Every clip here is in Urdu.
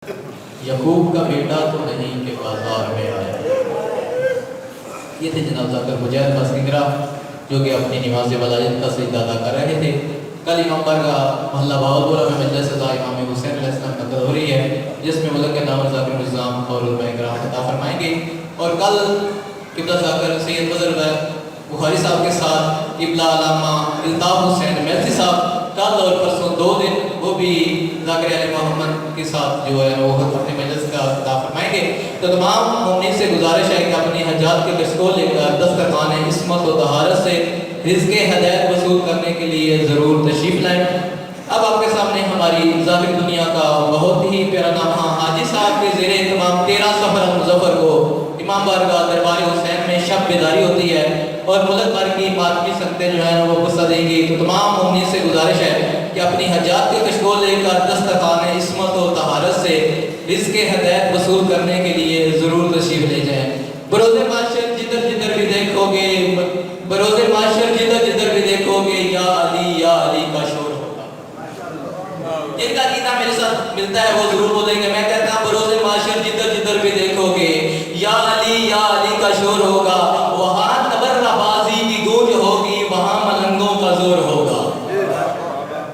یعقوب کا بیٹا تو نہیں کہ بازار میں آیا۔ یہ تھے جناب ذاکر مجاہد باسکنگرہ جو کہ اپنی نماز ولایت کا سجدہ ادا کر رہے تھے۔ کل امام بارگاہ محلہ باولپورہ میں مجلس عزا امام حسین علیہ السلام نقل ہو رہی ہے، جس میں ملک کے نامور ذاکر النظام اور علماء کرام خطاب فرمائیں گے۔ اور کل قبلہ ذاکر سید فضل بخاری صاحب کے ساتھ قبلہ علامہ الطاف حسین میلسی صاحب کل اور پرسوں 2 دن وہ بھی ذاکر علی محمد کے ساتھ جو ہے وہ اپنے مجلس کا خطاب فرمائیں گے۔ تو تمام مومنین سے گزارش ہے کہ اپنی حاجات کے قسط کو لے کر دسترخوان عصمت و طہارت سے رزق ہدایت وصول کرنے کے لیے ضرور تشریف لائیں۔ اب آپ کے سامنے ہماری ظاہر دنیا کا بہت ہی پیارا نامہ حاجی صاحب کے زیر اہتمام 13 سفر مظفر کو امام بارگاہ دربار حسین میں شب بیداری ہوتی ہے اور ملک بھر کی ماتمی سنگتیں جو ہیں وہ غصہ دیں گی۔ تو تمام مومنین سے گزارش ہے کہ اپنی حاجات کے کشکول لے کر دسترخوان عصمت و طہارت سے رزق ہدایت وصول کرنے کے لیے ضرور تشریف لے جائیں۔ بروز معاشر جدھر جدھر بھی دیکھو گے، بروز معاشر جدھر جدھر بھی دیکھو گے یا علی کا شور ہوگا۔ جن کا عقیدہ میرے ساتھ ملتا ہے وہ ضرور بولیں گے۔ میں کہتا ہوں بروز معاشر جدھر جدھر بھی دیکھو گے یا علی کا شور ہوگا، وہاں تبرہ بازی کی گونج ہوگی، وہاں ملنگوں کا زور ہوگا۔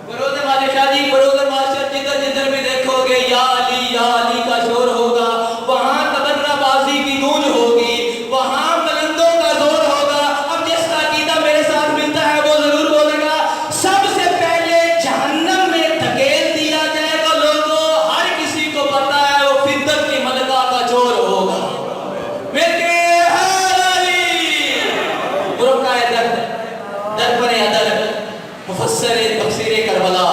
بروز معاشر شاہ جی، بروز معاشر جدھر جدھر بھی دیکھو گے یا علی کا شور ہوگا، وہاں تبرہ بازی کی گونج ہوگی، وہاں ملنگوں کا زور ہوگا۔ اب جس کا عقیدہ میرے ساتھ ملتا ہے وہ ضرور بولے گا سب سے پہلے جہنم میں دھکیل دیا جائے گا لوگوں، ہر کسی کو پتا ہے وہ فدت کی ملکہ کا چور ہوگا۔ میرے در پر ادر مفسر تفسیر کربلا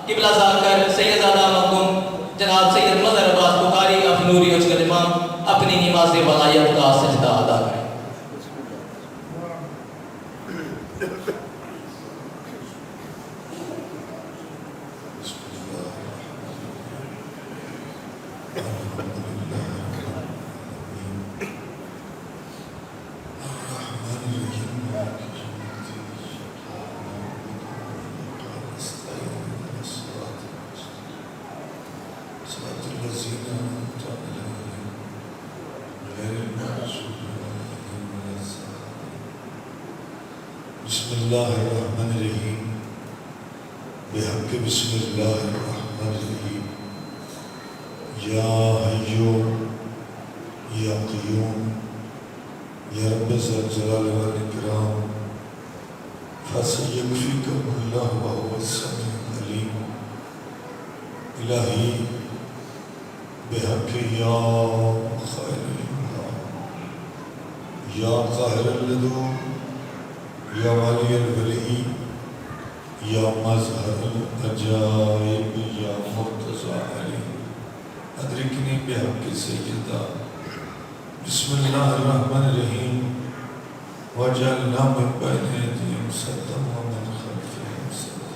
قبلہ ذاکر سید زادہ مخدوم جناب سید مظہر عباس بخاری افنوری اجگل امام اپنی نماز ولایت کا سجدہ ادا کریں۔ بسم اللہ الرحمن الرحیم بحق بسم اللہ الرحمن الرحیم یا حیو یا قیوم یا رب ذوالجلال والاکرام فسیکفیکم اللہ وہو السمیع العلیم الہی بحق یا خیر یا قاہر اللدو یا والی الولی یا مظہر العجائب یا مرتضی علی ادرکنی بحق سیدہ بسم اللہ الرحمن الرحیم وجعلنا من بین ایدیہم سدا ومن خلفہم سدا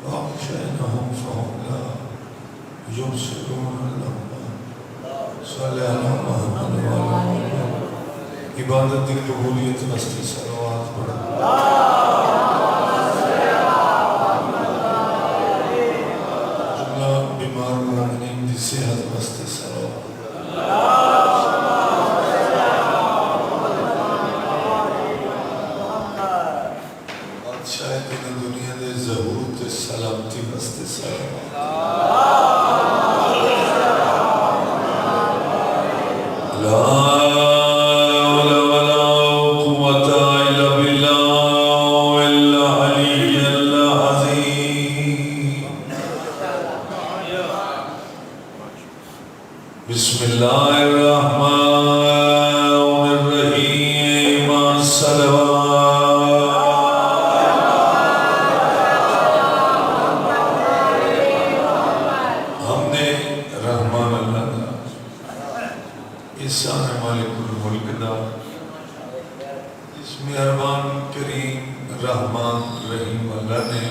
وأغشیناہم فہم لا یبصرون اللہم صلی اللہ محمد وعلی عبادت کی قبولیت واسطے صلوات پڑھا۔ جملہ بیمار مومنین کی صحت واسطے صلوات۔ بادشاہ دین دنیا دے ظہور تے سلامتی واسطے صلوات۔ بسم اللہ الرحمن الرحیم الصلوات۔ ہم نے رحمان اللہ دا احسان مالک الملک دا اس مہربان کریم رحمان رحیم اللہ نے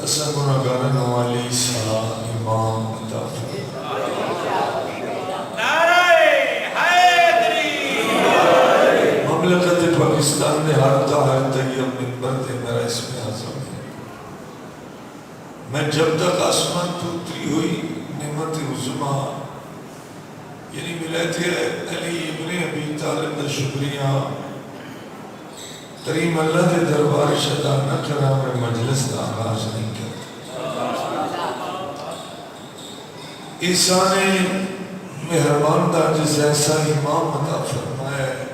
اسا گناہگارن والی سا امام عطا فرمایا۔ مملکت پاکستان میں ہر طاہر طیب منبر تے میرا اسم اعظم ہے۔ میں جب تک آسمان تو اتری ہوئی نعمت عظما یعنی ولایت علی ابن ابی طالب کا شکریہ کریم اللہ کے دربار ادا نہ کرا میں مجلس کا آغاز نہیں کرتا احسان مہربان دا جس ایسا امام عطا فرمایا ہے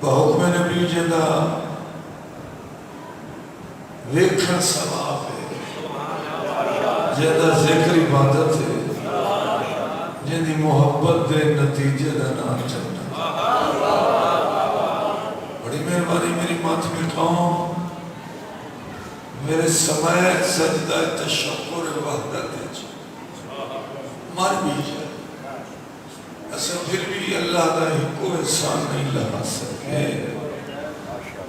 بحکم نبی جدا ویکھن ثواب ہے جدا ذکر عبادت ہے جدی محبت دے نتیجے دا نام چلنا بڑی مہربانی میری مات مٹھاؤں میرے سمائے سجدہ تشکر وحدت ہے مار بھی جائے ایسا پھر بھی اللہ دا کو احسان نہیں لگا سکے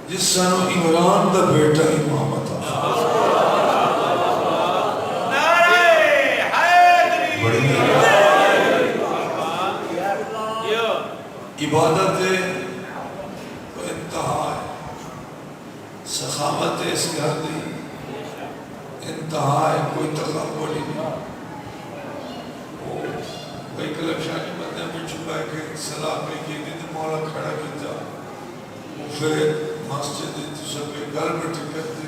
جس سانو عمران دا بیٹا امام عطا بڑی عبادت ہے تو انتہا ہے سخاوت ہے اس گھر دی انتہا ہے کوئی تقابل ہی نہیں کوئی کلب شاہی بندے میں چھپا کے سلام میں کی دید مولا کھڑا کی جا پھر مسجد تو سب کے گھر میں ٹکت دے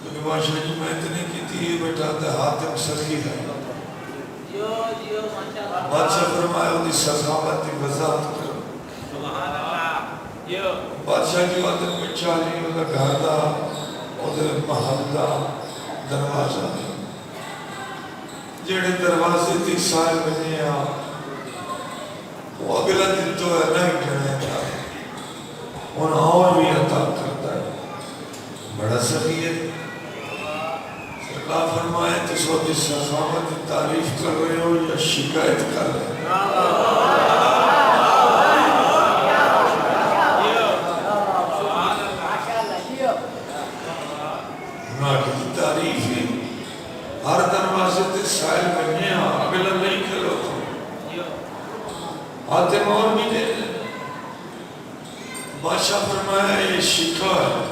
کیونکہ بادشاہ جی میں اتنی کی تھی یہ بیٹا دے ہاتھ تک سخی ہے بادشاہ فرمایا ہوتی سخاوت کی وضاحت کرو بادشاہ کی وعدن میں چالی ہوتا گھر دا ادھر محل دا دروازہ نہیں جڑے دروازے تھی سال بنے وہ اگلا دن تو ہے نہیں کھڑے تھا ان اور بھی عطا کرتا ہے بڑا سخی ہے سرکار فرمائے تو سو دی سخاوت تعریف کر رہے ہو یا شکایت کر رہے ہو تعریف ہے ہر دروازے تے سائل بننے اگلا نہیں کھلو تو آتے اور بھی دے بادشاہ فرمایا یہ شکا ہے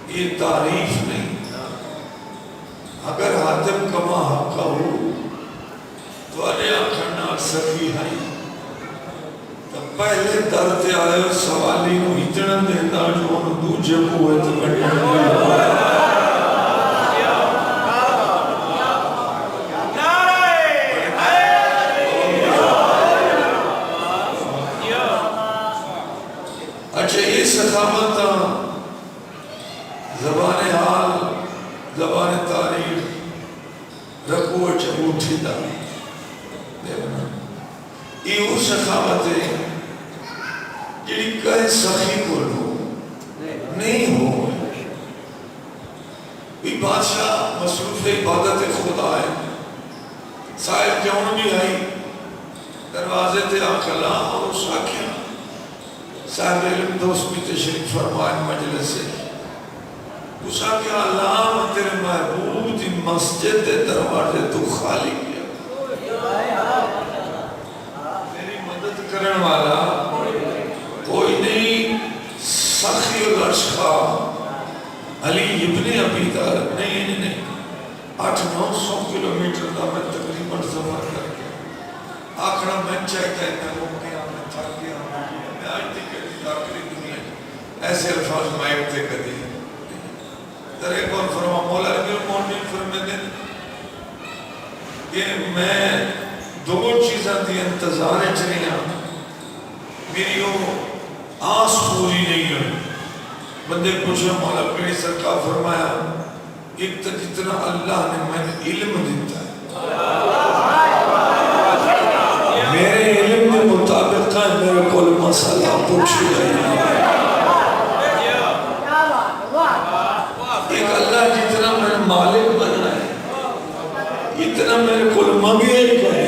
یہ تعریف نہیں اگر حاتم کما حقا ہو تو آلے آکھرنا سکی ہے تو پہلے درد آئے سوالی کو اتنا دینا جو انہوں دوجہ قوت بڑھنے سخاوت زبان حال زبان تاریخ رکھو چبوٹھی دا یہ وہ سخاوت ہے جڑی کہے سخی کو لو نہیں ہو بھی بادشاہ مصروف عبادت خدا ہے صاحب کیوں بھی آئی دروازے تے آکھلا اور اس آکھیا صاحب علم دوست بھی تشریف فرمائے مجلس سے اس آکھیا اللہ تیرے محبوب دی مسجد دروازے تو خالی کیا میری مدد کرن والا کوئی نہیں سخی الاشقا علی ابن ابی طالب نہیں 800-900 کلومیٹر دا میں تقریباً سفر کر کے آخرا میں چاہتا ہے میں روک گیا میں تھک گیا میں آج تک کہتی آخری دنیا ایسے الفاظ مائک تے کہتی در ایک اور فرما مولا ربی المومنین فرمے دن کہ میں دو چیزاں دی انتظار چنیا میری وہ آس پوری نہیں ہے بندے پوچھا مولا پیڑی سرکار فرمایا ایک تو جتنا اللہ نے میں علم دیتا ہے میرے علم کے مطابق ہے میرے کول مسئلہ پوچھی جائے ایک اللہ جتنا میں مالک بنا ہے اتنا میرے کول مانگے ہی کہے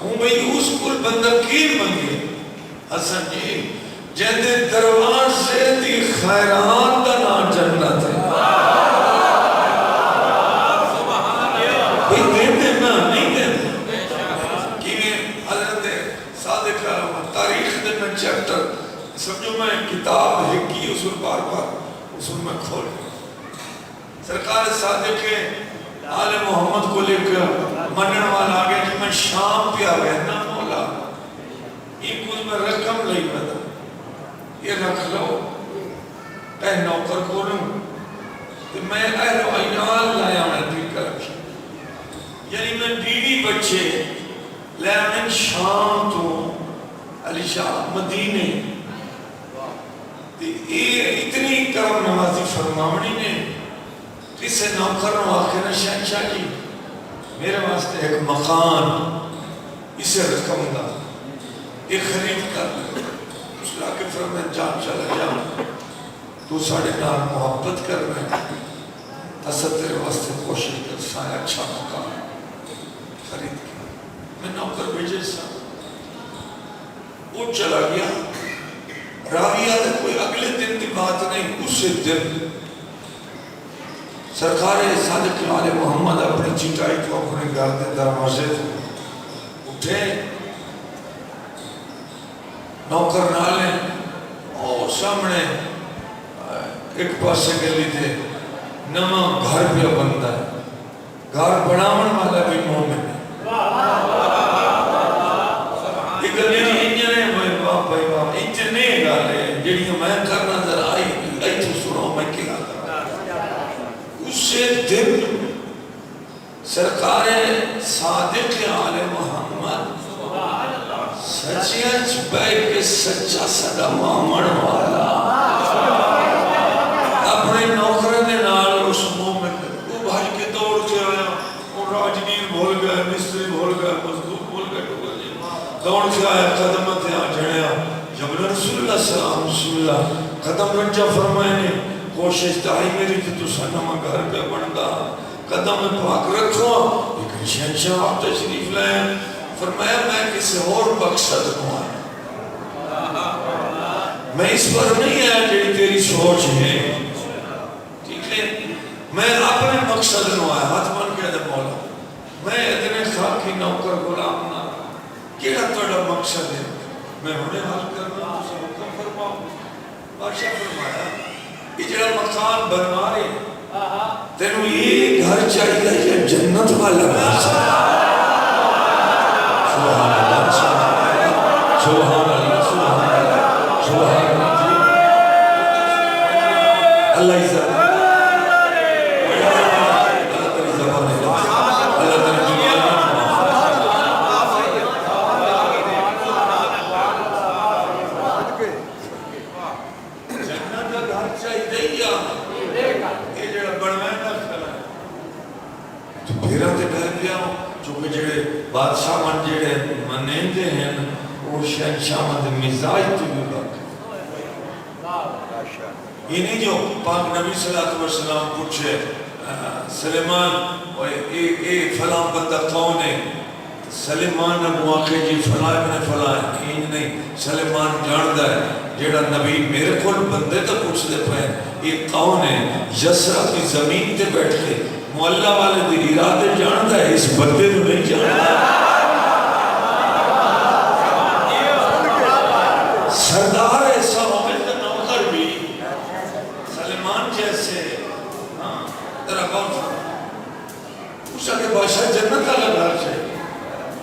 ہوں میں اس کول بندہ کی مانگے حسن جی جہدے دروازے دی خیران دا نا جنت ہے بھئی دیتے نا نہیں دیتے کیونکہ حضرت صادق تاریخ دے میں چیپٹر سمجھو میں کتاب ہے کی اصول بار بار اصول میں کھول سرکار صادق آل محمد کو لے کر منن والا آ گیا کہ میں شام پہ آ گیا نا مولا یہ کچھ میں رقم لئی بدا یہ رکھ لو اے نوکر کو نوں کہ میں اہل و عیال لایا میں طریقہ رکھی یعنی میں بیوی بچے لے میں شام تو علی شاہ مدینے اتنی کرم نوازی فرماونی نے اسے نوکر نو آخر شہنشاہ جی میرے واسطے ایک مکان اسے رقم دا یہ خرید کر اس لئے آکے فرمائے جان چلا جان تو ساڑھے نام محبت کر رہے ہیں اسد تیرے واسطے کوشش کر سائے اچھا مکان خرید کیا میں نوکر بھیجے سا وہ چلا گیا راویہ تھا کوئی اگلے دن کی بات نہیں اسے دن سرکار صادق آل محمد اپنی چٹائی کو اپنے گھر کے دروازے اٹھے نوکر نالے اور سامنے ایک پاسے گلی تھے نما گھر پہ بندہ ہے گھر بناون والا بھی مومن ہے یہ گلی نہیں انجنے بھائی باپ انجنے گالے جڑی میں کرنا در آئی تو سنو میں کیا اسے دن سرکار صادق آل محمد سچیاں بیٹھ کے سچا صدا مامن والا اپنے نوکروں نے نال اس مومن وہ بھائی کے دوڑ کے آیا وہ راجگیر بھول گئے مستری بھول گئے مزدور بھول گئے دوڑ کے آیا قدم تے آ جڑیا جب رسول اللہ صلی اللہ علیہ وسلم قدم رنجا فرمائے نے کوشش تائی میری تھی تو سنما گھر پہ بڑھتا قدم پاک رکھو لیکن شہنشاہ آپ تشریف لائیں فرمایا میں کسی اور مقصد کو آیا میں اس پر نہیں آیا کہ تیری سوچ ہے ٹھیک ہے میں اپنے مقصد کو آیا ہاتھ بن کے دے مولا میں اتنے خاکی نوکر غلام نہ کیڑا توڑا مقصد ہے میں انہیں حل کرنا اسے حکم فرماؤں بادشاہ فرمایا یہ جڑا مکان بنوا رہے تینوں یہ گھر چاہیے یا جنت والا گھر چاہیے سبحان اللہ سبحان اللہ سبحان اللہ سبحان اللہ اللہ عزت بادشاہ من جڑے منیندے ہیں وہ شہنشاہ من مزاج تو بھی بک یہ نہیں جو پاک نبی صلی اللہ علیہ وسلم پوچھے سلیمان اے فلاں بندہ کون ہے سلیمان نے مواقع جی فلاں ابن فلاں این نہیں سلیمان جاندہ ہے جیڑا نبی میرے کھول بندے تو پوچھ دے پائے یہ کون ہے یسرا کی زمین تے بیٹھ کے مولا والے دی ارادے جاندہ ہے اس بندے تو نہیں جاندہ سردار ایسا مومن کا نوکر بھی سلیمان جیسے ترہ کون پوچھا کہ بادشاہ جنت کا گھر چاہیے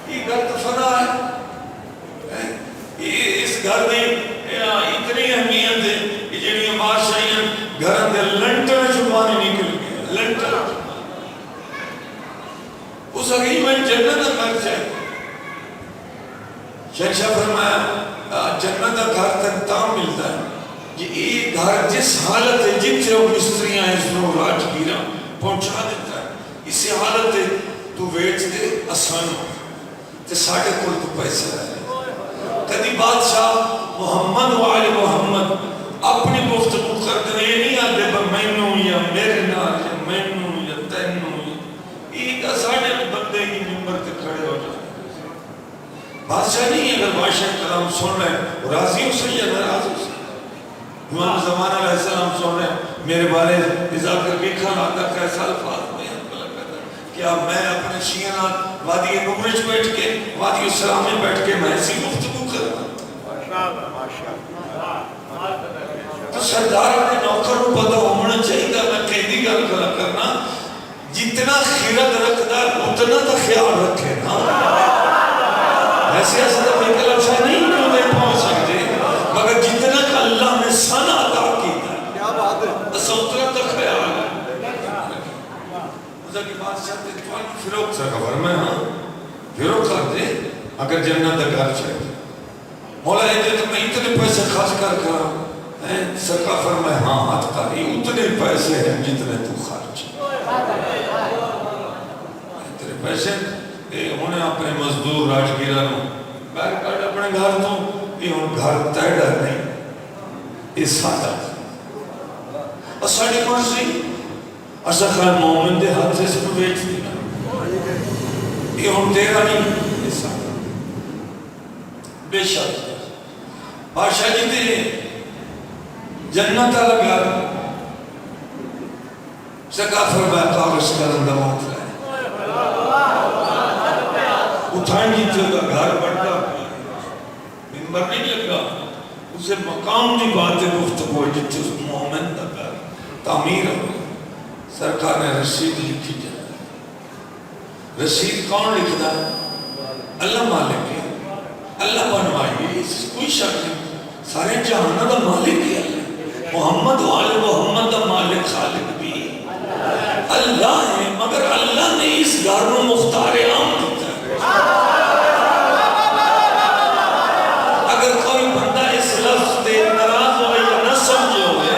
یہ گھر تو فنا ہے اس گھر میں اتنی اہمیت ہے کہ جنہی بادشاہیاں گھر اندر لنٹر چھپانے نکل گئے لنٹر اس اگئی میں جنت کا گھر چاہیے شہنشاہ فرمایا جنت کا گھر تک تام ملتا ہے یہ گھر جس حالت ہے جن سے وہ مستریاں ہیں اس میں راج گیرہ پہنچا دیتا ہے اسی حالت ہے تو ویچ دے آسان ہو تے ساڑھے کل تو پیسے رہے کدی بادشاہ محمد و آل محمد اپنی گفتگو کرتے ہیں یہ نہیں آتے پر مینوں یا میرے نال یا مینوں یا تینوں یہ کا ساڑھے بندے کی ممبر تے کھڑے ہو جاتے بادشاہ نہیں ہے اگر بادشاہ کلام سن رہے ہیں راضی ہو سکے یا ناراض ہو سکے امام زمان علیہ السلام سن رہے ہیں میرے بارے ازا کر کے کھانا کیسا الفاظ میں کیا میں اپنے شیعہ وادی نمرج بیٹھ کے وادی السلام میں بیٹھ کے میں ایسی گفتگو کرنا تو سردار اپنے نوکر کو پتہ ہونا چاہیے میں قیدی گل کرنا جتنا خیرت رکھتا اتنا تو خیال رکھے نا. ایسے ایسا تو ایک لفظ نہیں کیوں نہیں پہنچ سکتے مگر جتنا کہ اللہ نے سن عطا کیتا اس اتنا تو خیال ہے. کی بات چاہتے ہیں فروغ سے خبر میں ہاں فروغ کرتے اگر جنت گھر چاہتے مولا ہے تو میں اتنے پیسے خرچ کر سرکار فرمائے ہاں ہاتھ کاری اتنے پیسے ہیں جتنے تو خرچ اتنے پیسے انہیں اپنے مزدور راجگیرہ نو بیر کارڈ اپنے گھر تو یہ ان گھر تیڑا نہیں اس ساتھ اور ساڑھی مرضی اسا خیال مومن دے ہاتھ سے سب بیچ دینا یہ ہم تیرا نہیں اس ساتھ بے شک بادشاہ جی تے جنت لگا سکا فرمایا کاغذ کا اندر موت لائے اٹھائیں گی تو گھر بڑھتا ممبر نہیں لگا اسے مقام دی باتیں گفتگو جتے اس مومن دا گھر تعمیر ہو سرکار نے رسید لکھی جائے. رسید کون لکھتا ہے؟ اللہ مالک ہے. اللہ بنوائی کوئی شک نہیں. سارے جہانہ دا مالک ہے اللہ. محمد و آل محمد دا مالک خالق بھی اللہ ہے مگر اللہ نے اس گھر میں مختار عام دیتا ہے. اگر کوئی بندہ اس لفظ دے ناراض ہوئے یا نہ سمجھے ہوئے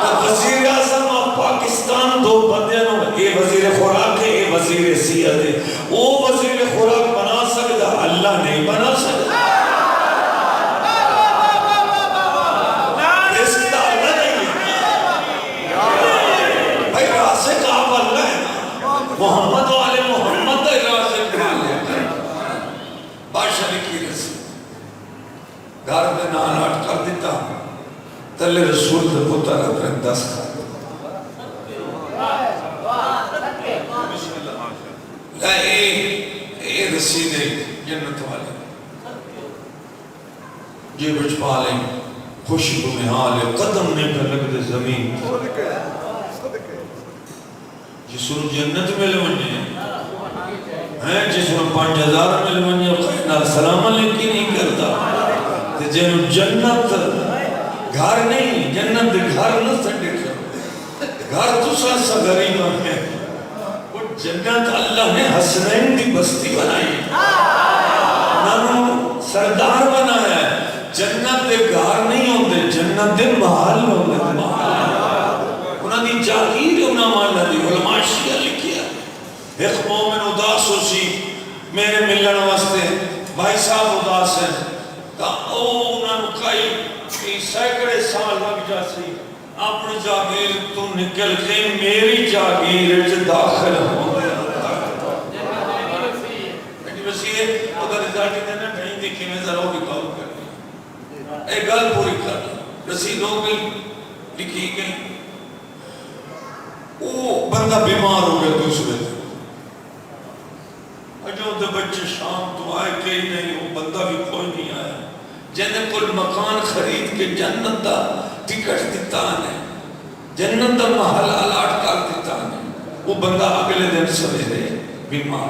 تو وزیر اعظم پاکستان دو بندے نو اے وزیر خوراک ہے اے وزیر صحت ہے. وہ وزیر خوراک بنا سکتا اللہ نہیں بنا سکتا. اس کا اللہ نہیں ہے بھائی رازق آپ اللہ ہے محمد و آل محمد رازق مالک ہے. بادشاہ نے کی رسید گھر میں نان آٹ کر دیتا تلے رسول دے پتر اپنے 10 کھا اے رسید جنت والے جی بچ پالیں خوشبو میں حال قدم نے پر لگ دے زمین جس نے جنت میں لونی ہے جس نے 5000 میں لونی ہے خیرنا سلام علیکی نہیں کرتا جنو جنت گھر نہیں جنت گھر نہ سٹے گھر تو سا غریبہ ہے. جنت اللہ نے حسنین دی بستی بنائی انہوں سردار بنایا ہے. جنت دے گھر نہیں ہوندے جنت دے محل ہوندے انہوں دی جاگیر انہوں مانا دی علماء شیعہ لکھیا. ایک مومن اداس ہو سی میرے ملن واسطے بھائی صاحب اداس ہیں تا او انہوں کئی سینکڑے سال لگ جا سی اپنی جاگیر تو نکل کے میری جاگیر سے داخل ہو گیا. وسیع اگر رضاٹی دینا نہیں دیکھی میں ذرا بھی کام کرنی ایک گل پوری کرنی رسید ہو گئی لکھی گئی. وہ بندہ بیمار ہو گیا دوسرے دن جو دے بچے شام تو آئے کہ نہیں وہ بندہ بھی کوئی نہیں آیا جنہیں کل مکان خرید کے جنت دا ٹکٹ دیتا ہے جنت دا محل الاٹ کر دیتا ہے. وہ بندہ اگلے دن سویرے بیمار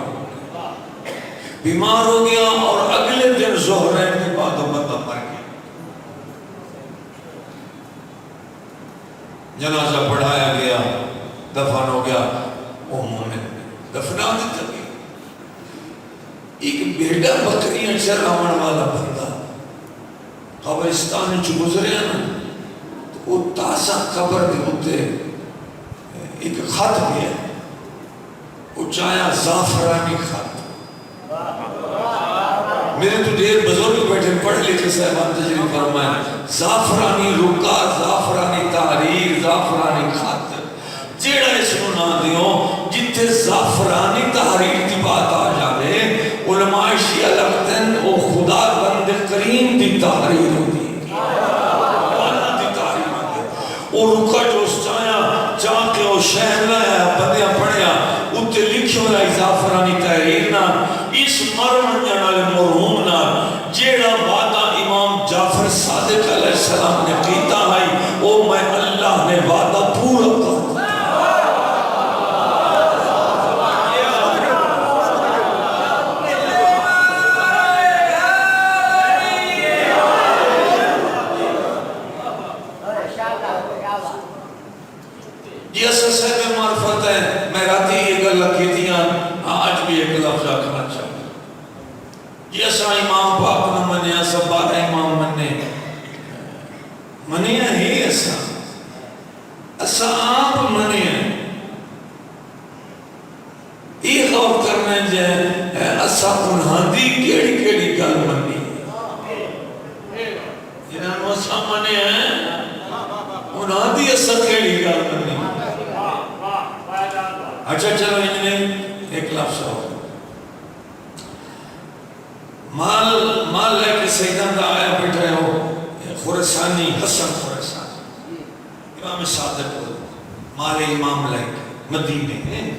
ہو گیا اور اگلے دن ظہرین کے بعد وہ بندہ مر گیا. جنازہ پڑھایا گیا دفن ہو گیا. وہ مومن دفنا دیتا گیا. ایک بیٹا بکریاں چراون والا بندہ قبرستان چ گزریا نا وہ تازہ قبر دے ہوتے ایک خط گیا وہ چایا زعفرانی خط. میرے تو دیر بزرگ بیٹھے پڑھ لکھے صاحبان تجریب فرمائے زعفرانی رکا زعفرانی تحریر زعفرانی خط جیڑا اس کو نہ دیو جتے زعفرانی تحریر کی بات آ جاوے علماء شیعہ لگتے ہیں وہ خدا بند کریم دی تحریر ہوتی وہ رکا جو اس چاہ کے وہ شہر لایا بدیاں پڑھیا اتے لکھو لائی زعفرانی تحریر نا اس مرمن جنال مرحوم نا جیڑا وعدہ امام جعفر صادق علیہ السلام نے کیتا ہے وہ میں اللہ نے وعدہ پورا کر کرنے جائے اسا انہاں دی کیڑی کیڑی گل منی جنہاں نو اسا منے ہیں انہاں دی اسا کیڑی گل منی. اچھا چلو انہیں ایک لفظ ہو مال لے کے سیدان دا آیا بیٹھے ہو خورسانی حسن خورسانی امام صادق ہو مال امام لے کے مدینے ہیں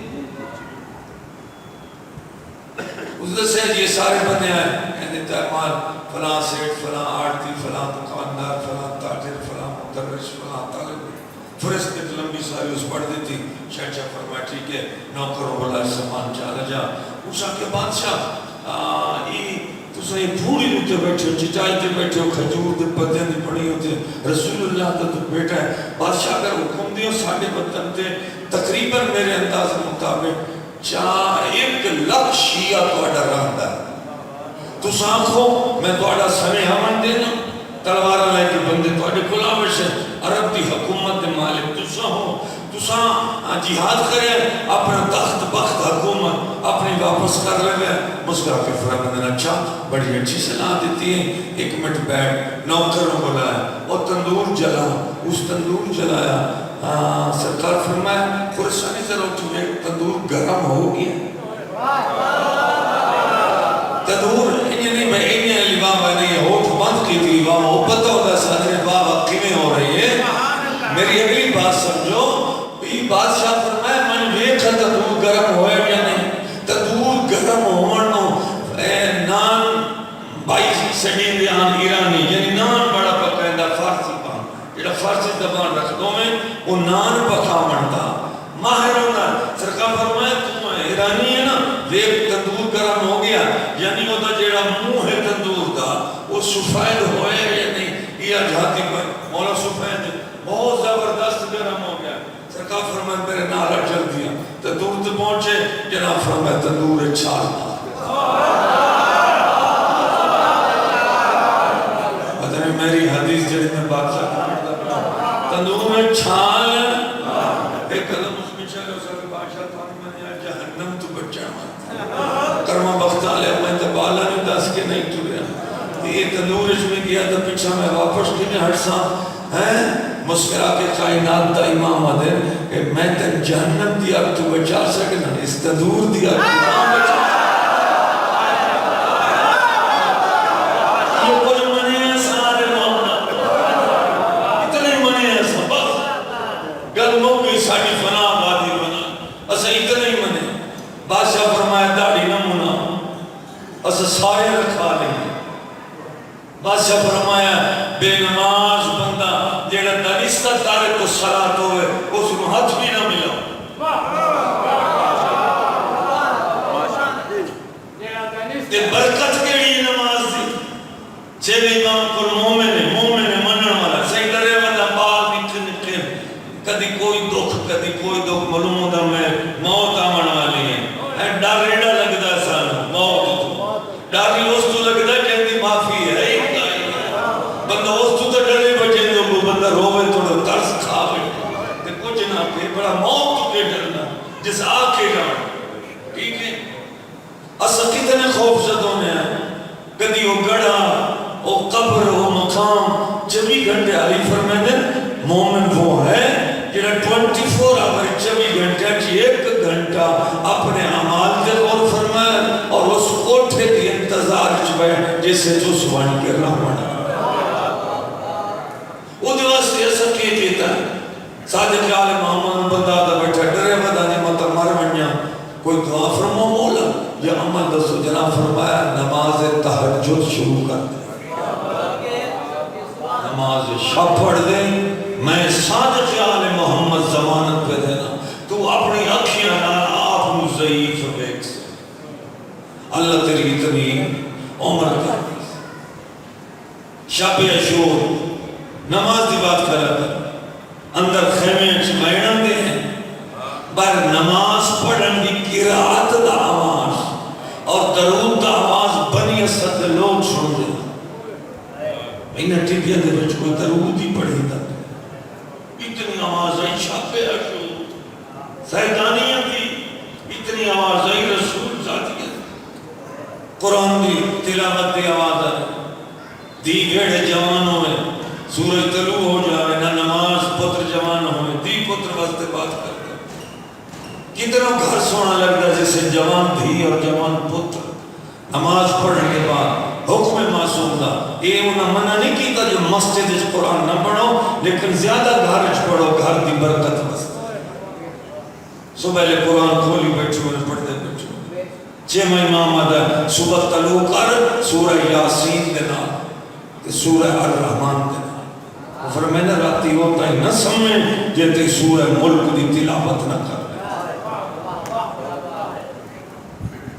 اس سے یہ سارے بنے ہیں کہتے ہیں مال فلاں سیٹ فلاں آرتی فلاں دکاندار فلاں تاجر فلاں مدرس فلاں طالب فرس کے لمبی ساری اس پڑھ دیتی شہنشاہ فرمایا ٹھیک ہے نوکروں والا سامان چالا جا اوشا کے بادشاہ تسا یہ پھوڑی روتے بیٹھے ہو چٹائی تے بیٹھے ہو کھجور دے پتے دی پڑی ہوتے رسول اللہ کا تو بیٹا ہے بادشاہ اگر حکم دیو ساڑھے وطن تے تقریباً میرے انداز مطابق 1 لاکھ شیعہ تو اڈا رہندا تو سانکھو میں تو اڈا سمیں ہمن دینا تلوارہ لے کے بندے تو اڈے کلاوش ہے عرب دی حکومت دے مالک تسا ہو تسا جہاد کرے اپنا تخت بخت حکومت اپنی واپس کر لگے مسکرا کے فرمایا نے اچھا بڑی اچھی صلاح دیتی ہے 1 منٹ بیٹھ نوکروں بلایا اور تندور جلا اس تندور جلایا سرکار فرمایا خورسانی ذرا اٹھو تندور گرم ہو گیا تندور انہیں نہیں میں انہیں علی بابا نہیں ہوت بند کی تھی بابا وہ پتہ ہوتا سادھنے بابا کیویں ہو رہی ہے میری اگلی بات سمجھو بادشاہ فرمایا میں ویکھا تندور گرم ہوئے یا نہیں تندور گرم ہونا نان 22 صدی دے آن ایرانی یعنی نان بڑا پکائندہ فارسی پان جڑا فارسی زبان رکھ دو میں وہ نان پکا منتا ماہر ہونا سرکار فرمایا تم ایرانی ہے نا ویک تندور گرم ہو گیا یعنی وہ دا جڑا منہ ہے تندور دا وہ سفید ہوئے یا نہیں یہ جاتی پر مولا سفید بہت زبردست گرم ہو گیا سرکار فرمایا میرے نالا چل دیا تندور تے پہنچے جناب فرمایا تندور چھال مطلب میری حدیث جڑی میں بادشاہ تندور میں چھال ایک قدم اس میں چلے اس کے بادشاہ تھا میں جہنم تو بچا کرما بخت آلے میں تبالا نہیں دس کے نہیں ٹوریا یہ تندور اس میں گیا تو پیچھا میں واپس کی میں ہٹسا مسکرا کے کائنات دا امام آدھے کہ میں تن جہنم دی آگ تو بچا سکنا اس تندور دی آگ تو بچا یہ کچھ منی ہے سارے محمد اتنے منی ہے سب گلموں کی ساڑی فنا آبادی بنا اسے اتنے ہی منی بادشاہ فرمایا داڑی نہ منا اسے سارے رکھا لیں بادشاہ فرمایا بے نماز بندہ جیڑا دانستہ تارے کو صلاة ہوئے اس کو ہاتھ بھی نہ ملا تے برکت کیڑی نماز دی چھے امام کو مومن منن والا صحیح درے والا بال نکھے کدی کوئی دکھ معلوم ہوتا میں موت آمن والی ہے ڈر ریڈا لگتا سانو موت ڈاری اس تو لگتا کہندی معافی ہے بندہ اس تو ڈرے بچے جو بندہ روے تھوڑا ترس کھاوے تے کچھ نہ کہ بڑا موت تو کے ڈرنا جس آگ کے ڈر ٹھیک ہے اسا کتنے خوف زدوں نے کدی وہ گڑھا وہ قبر وہ مقام 24 گھنٹے علی فرمائے مومن وہ ہے جنہا 24 آور 24 گھنٹے کی 1 گھنٹہ اپنے عمال کے غور فرمائے اور اس کوٹھے کی انتظار چبائے جسے جو سوانی کے رحمانہ وہ دوستی ایسا کی دیتا ہے صادق آل محمد بندہ دا بیٹھا ڈرے بدا نے مطلب مر بنیا کوئی دعا فرمو مولا یہ عمل دستو جناب فرمایا نماز تہجد شروع کر دے نماز شب پڑھ دے میں صادق آل محمد ضمانت پہ دینا تو اپنی اکھیاں آپ نو ضعیف بیک سے اللہ تیری اتنی عمر کر شب عاشور نماز دی بات کر رہا تھا اندر خیمے چمائنا دے ہیں بر نماز پڑھن دی قرآت دا آواز اور درود دا آواز بنی اسد لوگ سن دے انہیں ٹھیکیاں دے بچ کوئی درود ہی پڑھی دا اتنی آواز آئی شب عاشور سیدانیاں دی اتنی آواز آئی رسول قیامت دی آواز آئے دی گھڑے جوان ہوئے سورج طلوع ہو جائے نہ نماز پتر جوان ہوئے دی پتر واسطے بات کر گئے کتنا گھر سونا لگتا جیسے جوان دھی اور جوان پتر نماز پڑھنے کے بعد حکم معصوم دا یہ انہوں نے منع نہیں کیتا جو مسجد اس قرآن نہ پڑھو لیکن زیادہ گھر اچھ پڑھو گھر دی برکت بستا صبح لے قرآن کھولی بیٹھو پڑھتے بیٹھو چھے امام آدھا صبح طلوع کر سورہ یاسین دینا سورہ الرحمن دینا فرمائنا راتی ہوتا ہی نہ سمجھ جیتے سورہ ملک دی تلاوت نہ کر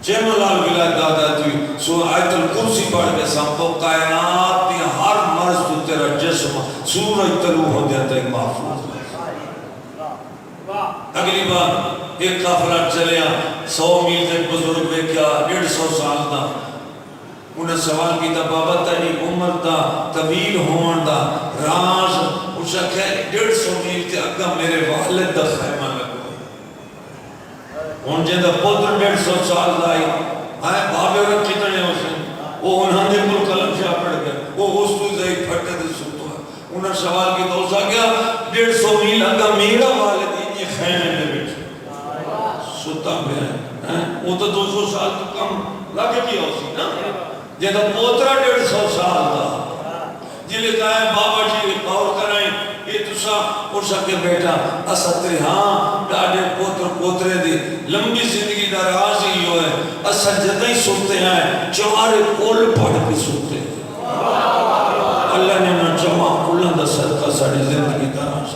جیمہ لال ولایت دادا تھی سورہ آیت الکرسی پڑھ کے سامپو کائنات دی ہر مرض تو تیرا جسم سورج طلوع ہو جاتا ہے محفوظ اگلی بار ایک قافلہ چلیا 100 میل تک بزرگ بے کیا 150 سال دا انہیں سوال کی تا بابا تاری عمر دا طویل ہون دا راز اسا کہ 150 میل تے اگا میرے والد دا خیمہ لگا ان جیدہ پتر 150 سال دائی آئے بابے اور کتنے ہو سے وہ انہاں نے کل کلم شاہ پڑھ گئے وہ ہوستو زہی پھٹے دے سکتو ہے انہاں سوال کی تو سا گیا 150 میل اگا میرا والد یہ خیمے میں بیٹھ ستا میں ہے وہ تو 200 سال تو کم لگے کیا ہو سی نا جیدہ پوترہ 150 سال دا جلے کہا ہے بابا جی اور کرائیں یہ تسا پرسا کے بیٹا اساتری ہاں ڈاڑے پوتر پوترے دی لمبی زندگی دا راز ہی ہوئے اسا جدہ ہی سوتے ہیں چوارے پول پڑھ کے سوتے ہیں اللہ نے انہوں جمع کلن دا صدقہ ساڑی زندگی دا راز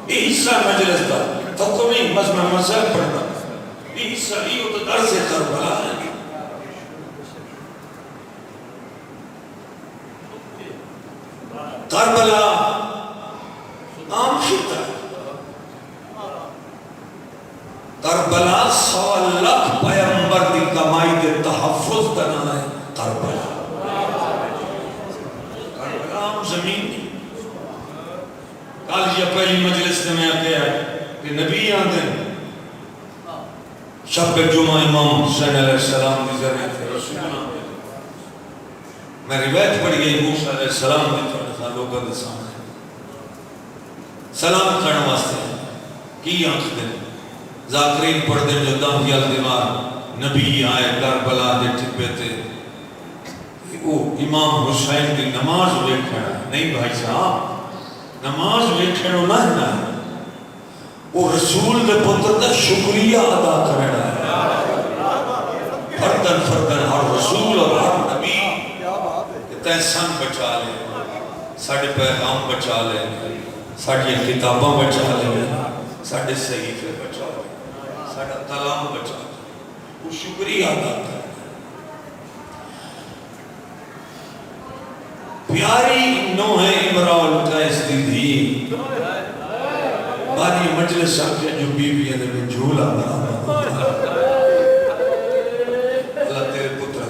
یہ حصہ مجلس دا تو کمی بس میں مسئلہ پڑھنا یہ حصہ ہی ہو تو در سے کربلا ہے کربلا عام خطہ کربلا 100 لاکھ پیغمبر دی کمائی دے تحفظ کرنا ہے کربلا کربلا عام زمین کی کال یہ پہلی مجلس میں آگیا ہے کہ نبی آدھے شب جمعہ امام حسین علیہ السلام دی ذریعہ تھے رسول اللہ میں روایت پڑھ گئی موسیٰ علیہ السلام دی تو لوگوں دے سامنے سلام کرنے واسطے کی آنکھ دیں ذاکرین پڑھ دیں جو دم گیال دیوار نبی آئے کربلا دے ٹپے تھے وہ امام حسین کی نماز ویکھنا نہیں بھائی صاحب نماز ویکھنا نہ ہے وہ رسول دے پتر دا شکریہ ادا کرنا ہے فردن فردن ہر رسول اور ہر نبی تحسن بچا لے ساڑھے پیغام بچا لے ساڑھے کتاباں بچا لے ساڑھے صحیفے بچا لے ساڑھا کلام بچا لے وہ شکریہ ادا کرنا پیاری نوح عمران کا اس دی باری مجلس ساکھے جو بی بی نے میں جھولا بنا اللہ تیرے پتر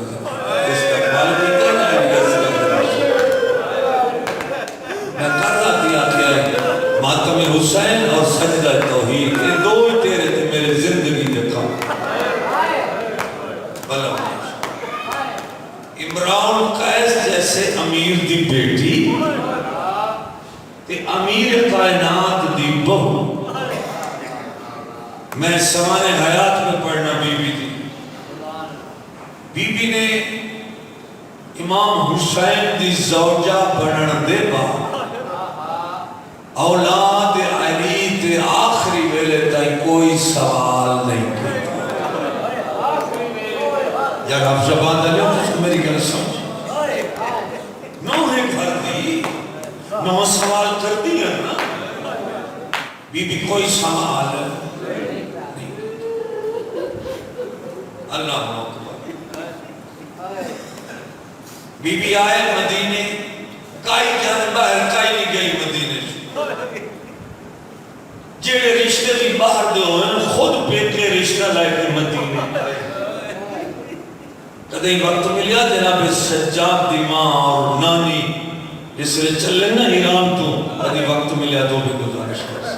استقبال کی کرنا ہے میں کر رہا دیا کہ ماتم حسین اور سجدہ توحید یہ دو ہی تیرے تھے میرے زندگی دیکھا بلا عمران قیس جیسے امیر دی بیٹی تے امیر کائنات دی بہو میں سمان حیات میں پڑھنا بی بی دی بی بی نے امام حسین دی زوجہ بنن دے با اولاد علی تے آخری ویلے تائی کوئی سوال نہیں کرتا یا آپ زبان دے لیں میری گل سمجھ نوح گھر دی نوح سوال کر دیا نا بی بی کوئی سوال نہیں اللہ اکبر بی بی آئے مدینے کائی جان باہر کائی نہیں گئی مدینے جیڑے رشتے بھی باہر دے ہوئے خود پیکے رشتہ لائے کے مدینے کدھیں وقت ملیا جناب سجاد دی ماں اور نانی اس لئے چلے نا ایران تو کدھیں وقت ملیا تو بھی گزارش کر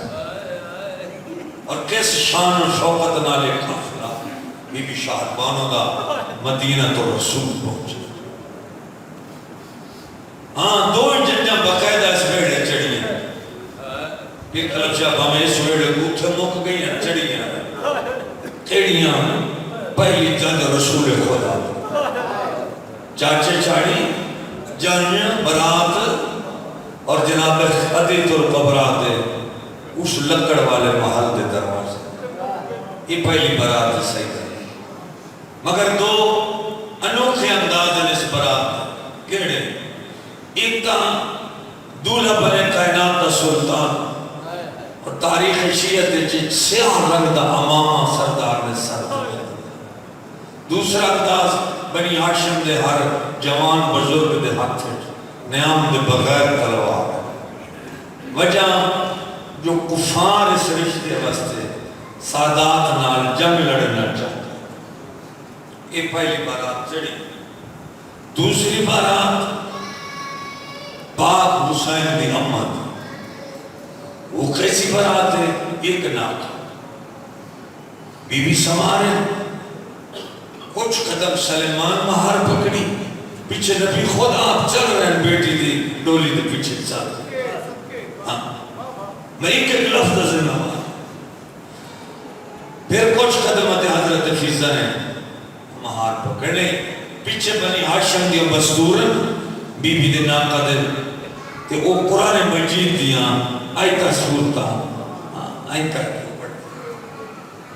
اور کس شان و شوقت نالے قافلہ بی بی شاہد بانو دا مدینہ تو رسول پہنچے ہاں دو جنجاں باقاعدہ اس ویڑے چڑھیاں پھر کلب شاہ ہمیں اس ویڑے اتھے مک گئی ہیں چڑھیاں کیڑیاں پہلی جنگ رسول خدا چاچے چاڑی جانیاں برات اور جناب خدیت القبرات اس لکڑ والے محل دے دروازے یہ پہلی برات صحیح ہے مگر دو انوکھے انداز ہیں اس برات کیڑے ایک تا دولہ بنے کائنات دا سلطان اور تاریخ شیعت جن سیاہ رنگ دا امامہ سردار نے سر دیا دوسرا انداز بنی ہاشم دے ہر جوان بزرگ دے ہاتھ نیام دے بغیر تلوار وجہ جو کفار اس رشتے واسطے سادات نال جنگ لڑنا چاہتے یہ پہلی بارات چڑھی دوسری بارات پاک حسین دی امت وہ کیسی بارات ہے ایک ناک بی بی سمارے کچھ قدم سلیمان مہار پکڑی پیچھے نبی خود آپ چل رہے ہیں بیٹی دی ڈولی دی پیچھے چل میں ایک لفظ زنہ ہوا پھر کچھ قدمت حضرت فیضہ نے مہار پکڑے پیچھے بنی ہاشم دیا بستور بی بی دے ناکہ دے کہ وہ قرآن مجید دیا آئیتا سورتا آئیتا کیوں پڑھتے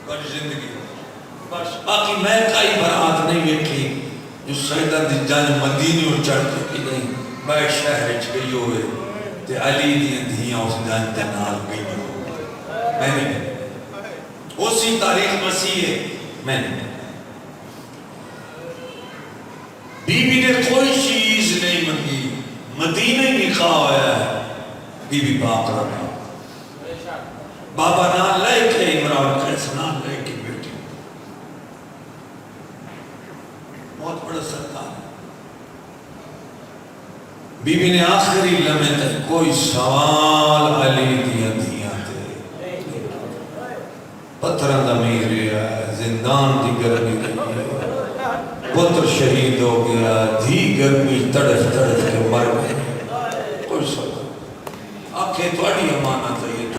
بڑی زندگی باقی میں کئی برات نہیں بیٹھی جو سیدہ دی جان مدینی اور چڑھتے کی نہیں میں شہر گئی ہوئے تے علی دی دھیاں اس جان تے نال گئی ہوئے میں نے اسی تاریخ مسیح ہے میں نے بی بی نے کوئی چیز نہیں منگی مدینہ نکاح ہویا ہے بی بی پاک رہا بابا نال لے کے عمران قیس نال لے کے بیٹی بہت بڑا سرکار بی بی نے آخری لمحے تک کوئی سوال علی دیا دیا تھے پتھران دا میرے زندان دی گرمی رہی پتر شہید ہو گیا دھی گرمی تڑف تڑف کے مر گئے کوئی سوال آنکھیں توڑی امانت ہے